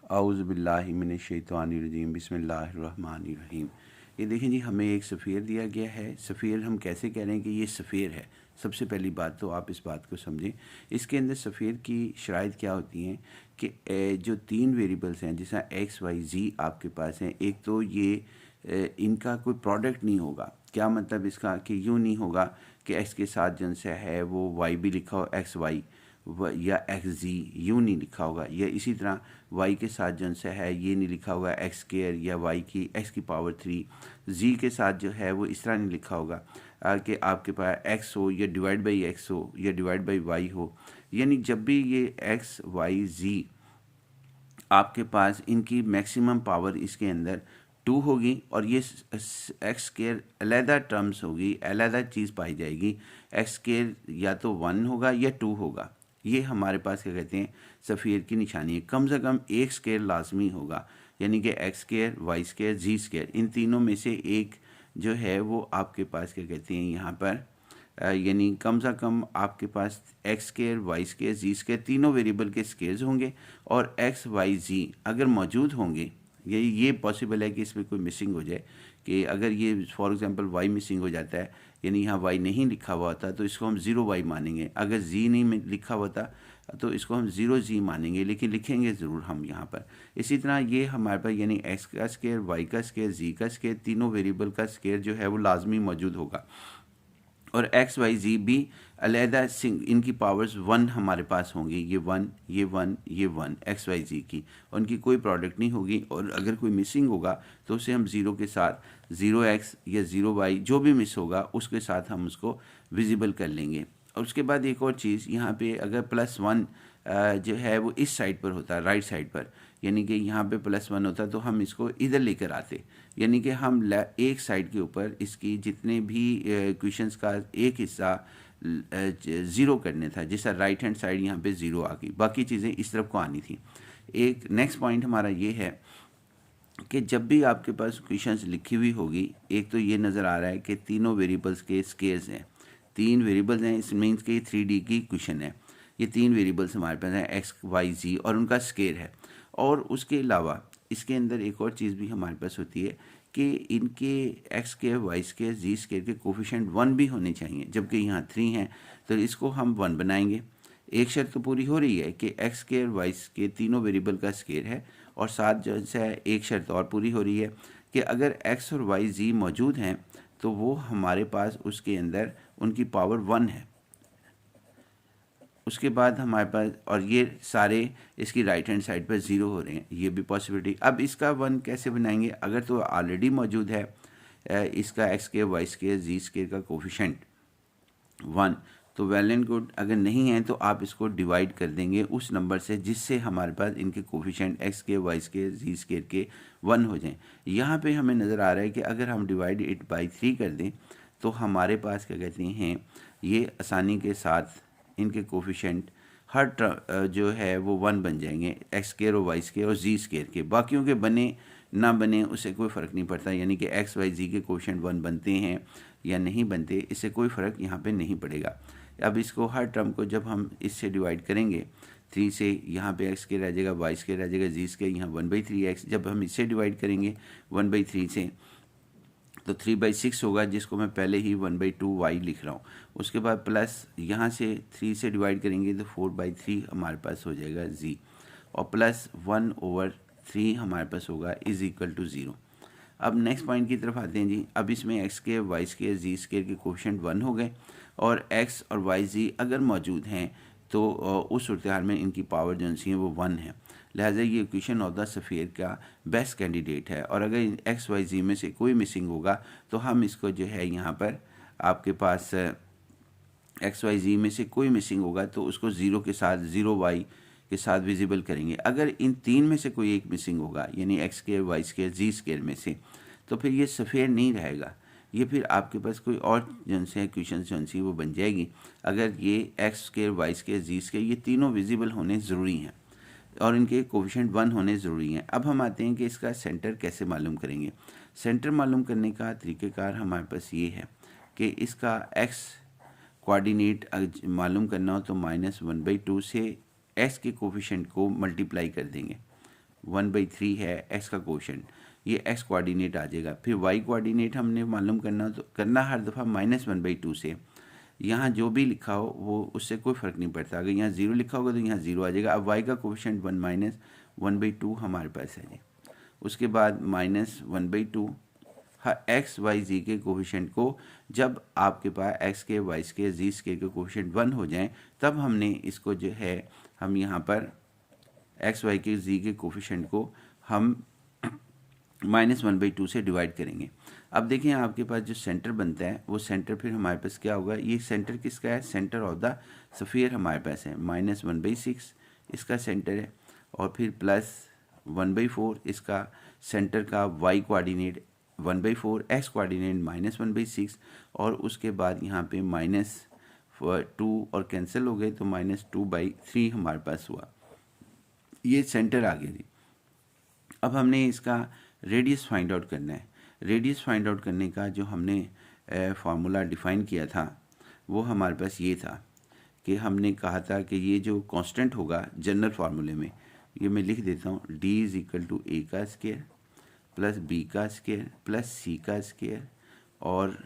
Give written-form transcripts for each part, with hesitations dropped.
औज़ु बिल्लाहि मिनश्शैतानिर्रजीम बिस्मिल्लाहिर्रहमानिर्रहीम। ये देखें जी, हमें एक सफ़ेर दिया गया है। सफ़ेर हम कैसे कह रहे हैं कि ये सफ़ेर है? सबसे पहली बात तो आप इस बात को समझें। इसके अंदर सफ़ेर की शराइत क्या होती हैं कि जो तीन वेरिएबल्स हैं, जैसा एक्स वाई जी आपके पास हैं, एक तो ये इनका कोई प्रोडक्ट नहीं होगा। क्या मतलब इसका कि यूँ नहीं होगा कि एक्स के साथ जो सा है वो वाई भी लिखा हो, एक्स वाई या एक्स जी, यूँ नहीं लिखा होगा। या इसी तरह वाई के साथ जो सा है ये नहीं लिखा होगा एक्स स्क्वायर या वाई की एक्स की पावर 3। जी के साथ जो है वो इस तरह नहीं लिखा होगा कि आपके पास एक्स हो या डिवाइड बाई एक्स हो या डिवाइड बाई वाई हो। यानी जब भी ये एक्स वाई जी आपके पास इनकी मैक्सिमम पावर इसके अंदर 2 होगी और ये एक्स स्क्वायर अलहदा टर्म्स होगी, अलहदा चीज़ पाई जाएगी। एक्स स्क्वायर या तो 1 होगा या 2 होगा। ये हमारे पास क्या कहते हैं, सफ़ेर की निशानी है। कम से कम एक स्क्वायर लाजमी होगा, यानी कि एक्स स्क्वायर, वाई स्क्वायर, जी स्क्वायर, इन तीनों में से एक जो है वो आपके पास क्या कहते हैं यहाँ पर यानी कम से कम आपके पास एक्स स्क्वायर, वाई स्क्वायर, जी स्क्वायर तीनों वेरिएबल के स्क्वायर्स होंगे। और एक्स वाई जी अगर मौजूद होंगे, ये पॉसिबल है कि इसमें कोई मिसिंग हो जाए, कि अगर ये फॉर एग्जांपल वाई मिसिंग हो जाता है, यानी यहाँ वाई नहीं लिखा हुआ होता तो इसको हम ज़ीरो वाई मानेंगे। अगर जी नहीं लिखा हुआ था तो इसको हम ज़ीरो जी मानेंगे, लेकिन लिखेंगे ज़रूर हम यहाँ पर। इसी तरह ये हमारे पास यानी एक्स का स्क्वायर, वाई का स्क्वायर, जी का स्क्वायर, तीनों वेरिएबल का स्क्वायर जो है वो लाजमी मौजूद होगा। और एक्स वाई जी भी अलहदा इनकी पावर्स 1 हमारे पास होंगी। ये 1, ये 1, ये 1 एक्स वाई जी की, उनकी कोई प्रोडक्ट नहीं होगी। और अगर कोई मिसिंग होगा तो उसे हम ज़ीरो के साथ, ज़ीरो एक्स या ज़ीरो वाई जो भी मिस होगा उसके साथ हम उसको विजिबल कर लेंगे। और उसके बाद एक और चीज़ यहाँ पे, अगर +1 जो है वो इस साइड पर होता है, राइट साइड पर, यानी कि यहाँ पे +1 होता तो हम इसको इधर लेकर आते, यानी कि हम एक साइड के ऊपर इसकी जितने भी क्वेश्चंस का एक हिस्सा ज़ीरो करने था, जैसा राइट हैंड साइड यहाँ पे ज़ीरो आ गई, बाकी चीज़ें इस तरफ को आनी थी। एक नेक्स्ट पॉइंट हमारा ये है कि जब भी आपके पास क्वेश्चंस लिखी हुई होगी, एक तो ये नज़र आ रहा है कि तीनों वेरिएबल्स के स्क्वायर्स हैं, 3 वेरिएबल्स हैं, इस मीन्स के 3D की क्वेश्चन है। ये 3 वेरिएबल्स हमारे पास हैं, एक्स वाई जी, और उनका स्क्वायर है। और उसके अलावा इसके अंदर एक और चीज़ भी हमारे पास होती है कि इनके एक्स स्क्वायर, वाई स्क्वायर, जी स्क्वायर के कोफिशिएंट 1 भी होने चाहिए, जबकि यहाँ 3 हैं तो इसको हम 1 बनाएंगे। एक शर्त तो पूरी हो रही है कि एक्स स्क्वायर, वाई स्क्वायर तीनों वेरिएबल का स्क्वायर है, और साथ जो है एक शर्त और पूरी हो रही है कि अगर एक्स और वाई जी मौजूद हैं तो वो हमारे पास उसके अंदर उनकी पावर 1 है। उसके बाद हमारे पास, और ये सारे इसकी राइट हैंड साइड पर ज़ीरो हो रहे हैं, ये भी पॉसिबिलिटी। अब इसका 1 कैसे बनाएंगे? अगर तो ऑलरेडी मौजूद है इसका एक्स के, वाई के, जी के का कोफिशेंट 1, तो वेल एंड गुड। अगर नहीं है तो आप इसको डिवाइड कर देंगे उस नंबर से जिससे हमारे पास इनके कोफिशेंट एक्स के, वाई के, जी स्केयर के 1 हो जाएं। यहाँ पे हमें नज़र आ रहा है कि अगर हम डिवाइड इट बाई 3 कर दें तो हमारे पास क्या कहते हैं, ये आसानी के साथ इनके कोफिशेंट हर जो है वो 1 बन जाएंगे, एक्स स्केयर और वाई स्केयर और जी स्केयर के। बाकियों के बने ना बने उससे कोई फ़र्क नहीं पड़ता, यानी कि एक्स वाई जी के कोफिशेंट 1 बनते हैं या नहीं बनते, इससे कोई फ़र्क यहाँ पे नहीं पड़ेगा। अब इसको हर टर्म को जब हम इससे डिवाइड करेंगे, 3 से यहाँ पे एक्स के रह जाएगा, वाई के रह जाएगा, जी के यहाँ 1/3x, जब हम इससे डिवाइड करेंगे 1/3 से तो 3/6 होगा, जिसको मैं पहले ही 1/2y लिख रहा हूँ। उसके बाद प्लस यहाँ से 3 से डिवाइड करेंगे तो 4/3 हमारे पास हो जाएगा z, और प्लस 1/3 हमारे पास होगा इज इक्वल टू 0। अब नेक्स्ट पॉइंट की तरफ आते हैं जी। अब इसमें एक्स के, वाई के, जी स्केयर के कोफिशिएंट 1 हो गए, और एक्स और वाई जी अगर मौजूद हैं तो उस सूरत हाल में इनकी पावर जो है वो 1 है। लिहाजा ये इक्वेशन ऑफ द सफ़ेयर का बेस्ट कैंडिडेट है। और अगर एक्स वाई जी में से कोई मिसिंग होगा तो हम इसको जो है यहाँ पर आपके पास एक्स वाई जी में से कोई मिसिंग होगा तो उसको ज़ीरो के साथ, ज़ीरो वाई के साथ विजिबल करेंगे। अगर इन तीन में से कोई एक मिसिंग होगा, यानी एक्स स्क्वायर, वाई स्क्वायर, जी स्क्वायर में से, तो फिर ये सफ़ेयर नहीं रहेगा। ये फिर आपके पास कोई और जन से क्वेश्चन जन सी वो बन जाएगी। अगर ये एक्स स्क्वायर, वाई स्क्वायर, जी स्क्वायर ये तीनों विजिबल होने ज़रूरी हैं और इनके कोफिशिएंट 1 होने ज़रूरी हैं। अब हम आते हैं कि इसका सेंटर कैसे मालूम करेंगे। सेंटर मालूम करने का तरीक़ेकार हमारे पास ये है कि इसका एक्स कोऑर्डिनेट मालूम करना हो तो -1/2 से एक्स के कोफिशिएंट को मल्टीप्लाई कर देंगे। 1/3 है एक्स का कोशेंट, ये एक्स कोऑर्डिनेट आ जाएगा। फिर वाई कोऑर्डिनेट हमने मालूम करना, तो करना हर दफ़ा -1/2 से। यहाँ जो भी लिखा हो वो उससे कोई फ़र्क नहीं पड़ता, अगर यहाँ 0 लिखा होगा तो यहाँ 0 आ जाएगा। अब वाई का कोफिशिएंट 1 - 1/2 हमारे पास है जी। उसके बाद -1/2 एक्स वाई जी के कोफिशिएंट को, जब आपके पास एक्स के वाई के जी स्केयर के कोफिशिएंट 1 हो जाएं, तब हमने इसको जो है हम यहाँ पर एक्स वाई के जी के कोफिशिएंट को हम -1/2 से डिवाइड करेंगे। अब देखें आपके पास जो सेंटर बनता है वो सेंटर फिर हमारे पास क्या होगा, ये सेंटर किसका है, सेंटर ऑफ द स्फीयर हमारे पास है। -1/6 इसका सेंटर है, और फिर +1/4 इसका सेंटर का वाई कोऑर्डिनेट 1/4, एक्स कोऑर्डिनेट -1/6, और उसके बाद यहाँ पे -2 और कैंसिल हो गए तो -2/3 हमारे पास हुआ। ये सेंटर आ गया जी। अब हमने इसका रेडियस फाइंड आउट करना है। रेडियस फाइंड आउट करने का जो हमने फार्मूला डिफ़ाइन किया था वो हमारे पास ये था कि हमने कहा था कि ये जो कांस्टेंट होगा जनरल फार्मूले में, ये मैं लिख देता हूँ, d = a का स्क्वायर प्लस b का स्क्वायर प्लस c का स्क्वायर और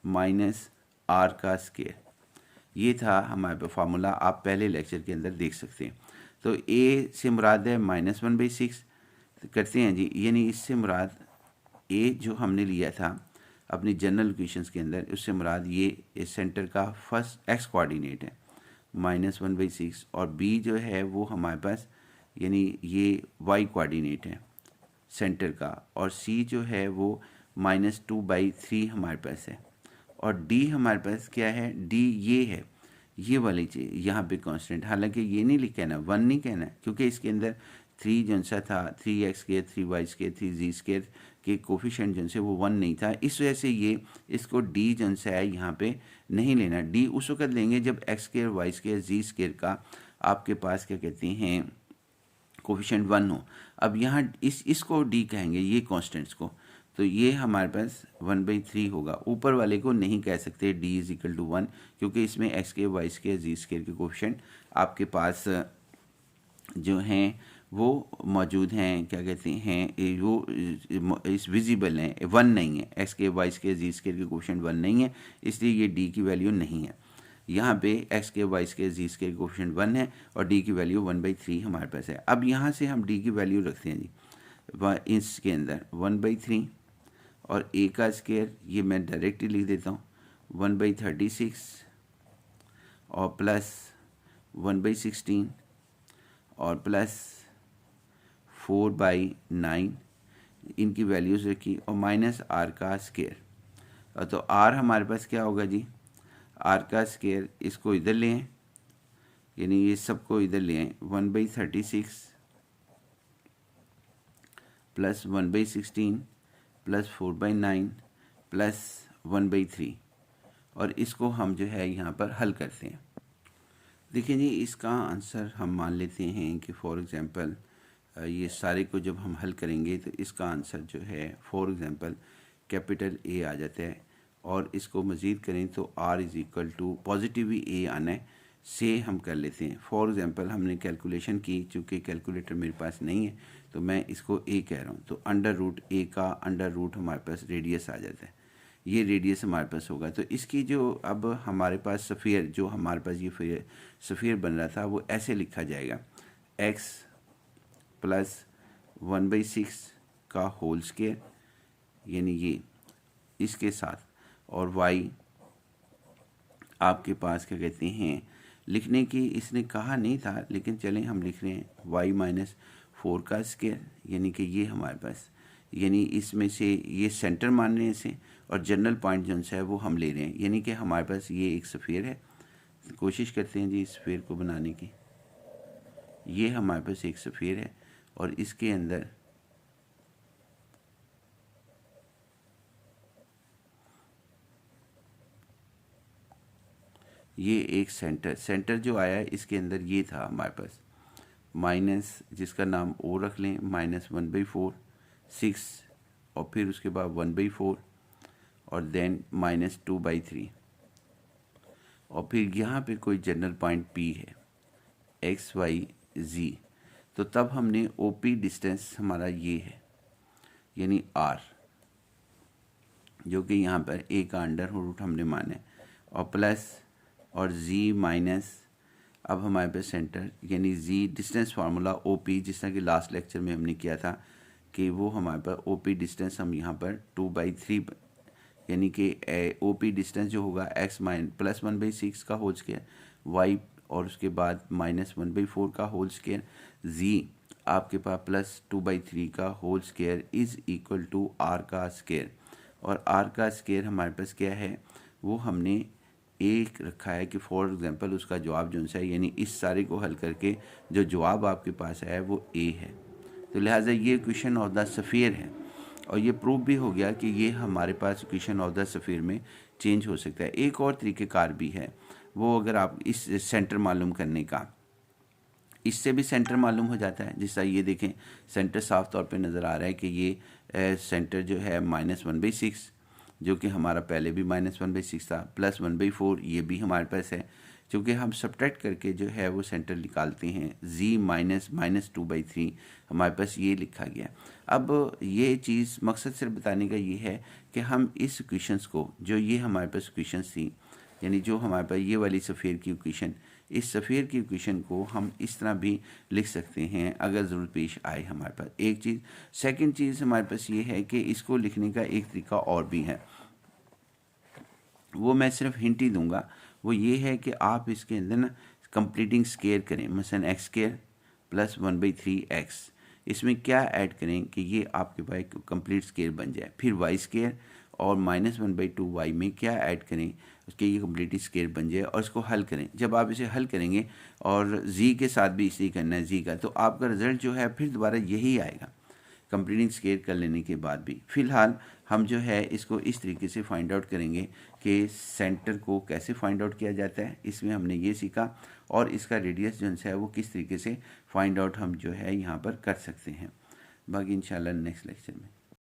-r का स्क्वायर। ये था हमारे पास फार्मूला, आप पहले लेक्चर के अंदर देख सकते हैं। तो a से मुराद है -1/6 करते हैं जी, यानी इससे मुराद a जो हमने लिया था अपनी जनरल इक्वेशंस के अंदर, उससे मुराद ये सेंटर का फर्स्ट एक्स कोऑर्डिनेट है -1/6, और b जो है वो हमारे पास यानी ये y कोऑर्डिनेट है सेंटर का, और c जो है वो -2/3 हमारे पास है, और d हमारे पास क्या है, d ये है, ये वाली चीज़ यहाँ पे कांस्टेंट। हालांकि ये नहीं लिखा है ना, 1 नहीं कहना, क्योंकि इसके अंदर 3 जो सा था 3x² 3y² 3z² के कोफिशिएंट जो से वो 1 नहीं था, इस वजह से ये इसको d जो सा है यहाँ पे नहीं लेना। d उस वक्त लेंगे जब x² y² z² का आपके पास क्या कहते हैं कोफिशिएंट 1 हो। अब यहाँ इसको d कहेंगे, ये कांस्टेंट्स को, तो ये हमारे पास 1/3 होगा। ऊपर वाले को नहीं कह सकते d = 1, क्योंकि इसमें x² y² z² के कोफिशिएंट आपके पास जो हैं वो मौजूद हैं, क्या कहते हैं, वो इस विजिबल हैं, 1 नहीं है, x² y² z² के कोफिशिएंट 1 नहीं है, इसलिए ये d की वैल्यू नहीं है। यहाँ पे x² y² z² के कोफिशिएंट 1 है और d की वैल्यू 1/3 हमारे पास है। अब यहाँ से हम d की वैल्यू रखते हैं जी इसके अंदर 1/3, और a का स्क्वायर ये मैं डायरेक्टली लिख देता हूँ 1/36 और प्लस 1/16 और प्लस 4/9, इनकी वैल्यूज़ रखी, और -r का स्क्वायर। तो r हमारे पास क्या होगा जी, r का स्क्वायर इसको इधर ले आएँ, यानी ये सबको इधर ले आएँ, 1/36 प्लस 1/16 प्लस 4/9 प्लस 1/3, और इसको हम जो है यहाँ पर हल करते हैं। देखिए जी, इसका आंसर हम मान लेते हैं कि फॉर एग्ज़ाम्पल ये सारे को जब हम हल करेंगे तो इसका आंसर जो है फॉर एग्ज़ाम्पल कैपिटल A आ जाता है, और इसको मज़ीद करें तो r = पॉजिटिव A आना है, से हम कर लेते हैं। फॉर एग्ज़ाम्पल हमने कैलकुलेशन की, चूँकि कैलकुलेटर मेरे पास नहीं है तो मैं इसको a कह रहा हूँ, तो √a का √ हमारे पास रेडियस आ जाता है, ये रेडियस हमारे पास होगा। तो इसकी जो अब हमारे पास स्फीयर, जो हमारे पास ये स्फीयर बन रहा था वो ऐसे लिखा जाएगा, x + 1/6 का होल स्क्वायर, यानी ये इसके साथ, और y आपके पास क्या कहते हैं, लिखने की इसने कहा नहीं था लेकिन चलें हम लिख रहे हैं y - 4 का स्क्वायर, यानी कि ये हमारे पास, यानी इसमें से ये सेंटर मान रहे हैं इसे, और जनरल पॉइंट जो है वो हम ले रहे हैं, यानी कि हमारे पास ये एक स्फीयर है। कोशिश करते हैं जी इस स्फीयर को बनाने की। ये हमारे पास एक स्फीयर है और इसके अंदर ये एक सेंटर जो आया है इसके अंदर ये था हमारे पास माइनस, जिसका नाम ओ रख लें, -1/4 6, और फिर उसके बाद 1/4 और देन -2/3, और फिर यहाँ पे कोई जनरल पॉइंट P है x y z। तो तब हमने OP डिस्टेंस हमारा ये है, यानी R, जो कि यहाँ पर A का अंडर रूट हमने माना है, और प्लस और Z माइनस, अब हमारे पास सेंटर यानी Z डिस्टेंस फार्मूला OP, जिस तरह कि लास्ट लेक्चर में हमने किया था कि वो हमारे पास OP डिस्टेंस हम यहाँ पर 2/3, यानी कि OP डिस्टेंस जो होगा x प्लस 1/6 का होल स्क्वायर, y और उसके बाद -1/4 का होल स्क्वायर, z आपके पास प्लस 2/3 का whole square is equal to r का स्क्वायर। और r का स्क्वायर हमारे पास क्या है, वो हमने एक रखा है कि फॉर एग्जांपल उसका जवाब जो सा है, यानी इस सारे को हल करके जो जवाब आपके पास है वो a है। तो लिहाजा ये इक्वेशन ऑफ द स्फीयर है, और ये प्रूव भी हो गया कि ये हमारे पास इक्वेशन ऑफ द स्फीयर में चेंज हो सकता है। एक और तरीक़ेकार भी है, वो अगर आप इस सेंटर मालूम करने का, इससे भी सेंटर मालूम हो जाता है। जैसा ये देखें, सेंटर साफ तौर पे नज़र आ रहा है कि ये सेंटर जो है -1/6, जो कि हमारा पहले भी -1/6 था, प्लस 1/4 ये भी हमारे पास है। क्योंकि हम सब्ट्रैक्ट करके जो है वो सेंटर निकालते हैं, z -2/3 हमारे पास ये लिखा गया। अब ये चीज़ मकसद सिर्फ बताने का ये है कि हम इस इक्वेशंस को, जो ये हमारे पास इक्वेशंस थी, यानी जो हमारे पास ये वाली सफ़ेयर की इक्वेशन, इस सफ़ेयर की इक्वेशन को हम इस तरह भी लिख सकते हैं अगर ज़रूरत पेश आए हमारे पास। एक चीज़। सेकंड चीज़ हमारे पास ये है कि इसको लिखने का एक तरीका और भी है, वो मैं सिर्फ हिंट ही दूंगा। वो ये है कि आप इसके अंदर ना कंप्लीटिंग स्क्वायर करें, मसलन x² प्लस 1/3x, इसमें क्या ऐड करें कि ये आपके पास कंप्लीट स्क्वायर बन जाए। फिर y² और -1/2y में क्या ऐड करें उसके ये कंप्लीट स्क्वायर बन जाए, और इसको हल करें। जब आप इसे हल करेंगे और z के साथ भी इसी करना है z का, तो आपका रिज़ल्ट जो है फिर दोबारा यही आएगा कंप्लीटिंग स्क्वायर कर लेने के बाद भी। फ़िलहाल हम जो है इसको इस तरीके से फाइंड आउट करेंगे कि सेंटर को कैसे फाइंड आउट किया जाता है, इसमें हमने ये सीखा, और इसका रेडियस जो है वो किस तरीके से फाइंड आउट हम जो है यहाँ पर कर सकते हैं। बाकी इंशाल्लाह नेक्स्ट लेक्चर में।